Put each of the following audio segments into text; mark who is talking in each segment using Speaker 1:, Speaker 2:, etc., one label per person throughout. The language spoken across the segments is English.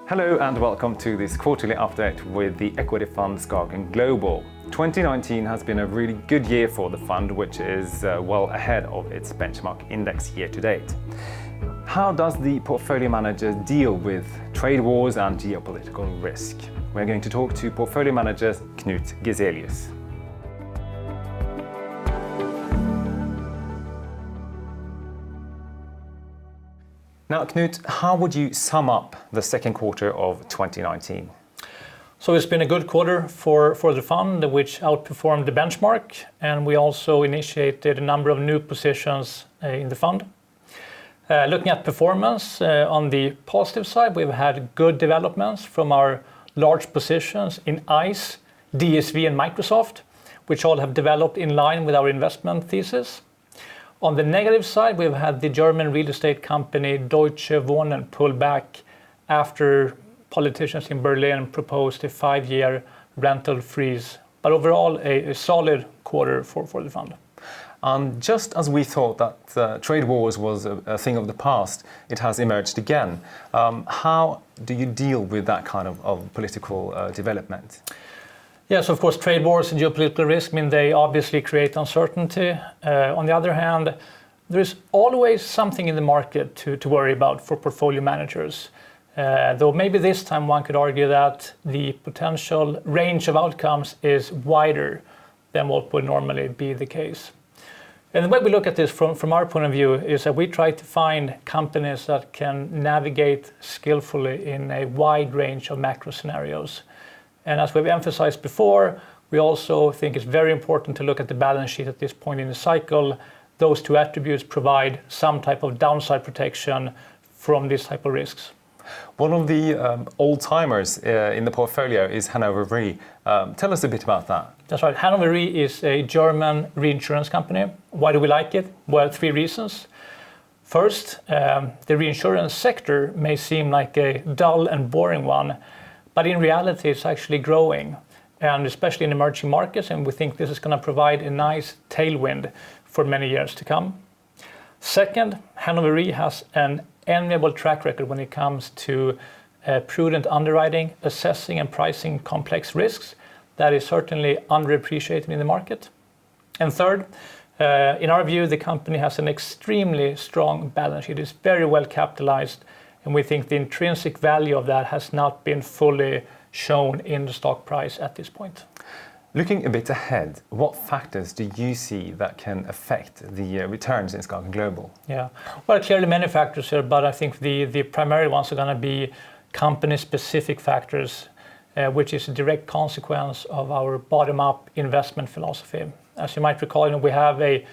Speaker 1: Hello and welcome to this quarterly update with the equity fund SKAGEN Global. 2019 has been a really good year for the fund, which is well ahead of its benchmark index year to date. How does the portfolio manager deal with trade wars and geopolitical risk? We're going to talk to portfolio manager Knut Gezelius. Now, Knut, how would you sum up the second quarter of 2019?
Speaker 2: So it's been a good quarter for the fund, which outperformed the benchmark, and we also initiated a number of new positions in the fund. Looking at performance, on the positive side, we've had good developments from our large positions in ICE, DSV and Microsoft, which all have developed in line with our investment thesis. On the negative side, we've had the German real estate company Deutsche Wohnen pull back after politicians in Berlin proposed a 5-year rental freeze. But overall, a solid quarter for the fund.
Speaker 1: And just as we thought that trade wars was a thing of the past, it has emerged again. How do you deal with that kind of political development?
Speaker 2: Yes, of course, trade wars and geopolitical risk, they obviously create uncertainty. On the other hand, there is always something in the market to worry about for portfolio managers. Though maybe this time one could argue that the potential range of outcomes is wider than what would normally be the case. And the way we look at this from our point of view is that we try to find companies that can navigate skillfully in a wide range of macro scenarios. And as we've emphasized before, we also think it's very important to look at the balance sheet at this point in the cycle. Those two attributes provide some type of downside protection from these type of risks.
Speaker 1: One of the old-timers in the portfolio is Hannover Re. Tell us a bit about that.
Speaker 2: That's right. Hannover Re is a German reinsurance company. Why do we like it? Well, 3 reasons. First, the reinsurance sector may seem like a dull and boring one, but in reality it's actually growing, and especially in emerging markets, and we think this is going to provide a nice tailwind for many years to come. Second, Hannover Re has an enviable track record when it comes to prudent underwriting, assessing and pricing complex risks. That is certainly underappreciated in the market. And third, in our view, the company has an extremely strong balance sheet. It's very well capitalized, and we think the intrinsic value of that has not been fully shown in the stock price at this point.
Speaker 1: Looking a bit ahead, what factors do you see that can affect the returns in SKAGEN Global?
Speaker 2: Yeah, well, clearly many factors here, but I think the primary ones are going to be company-specific factors, which is a direct consequence of our bottom-up investment philosophy. As you might recall, we have a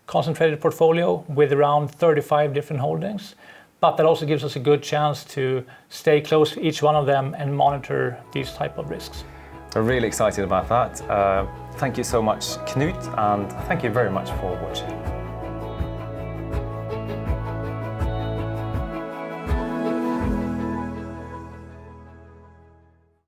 Speaker 2: concentrated portfolio with around 35 different holdings, but that also gives us a good chance to stay close to each one of them and monitor these type of risks.
Speaker 1: We're really excited about that. Thank you so much, Knut, and thank you very much for watching.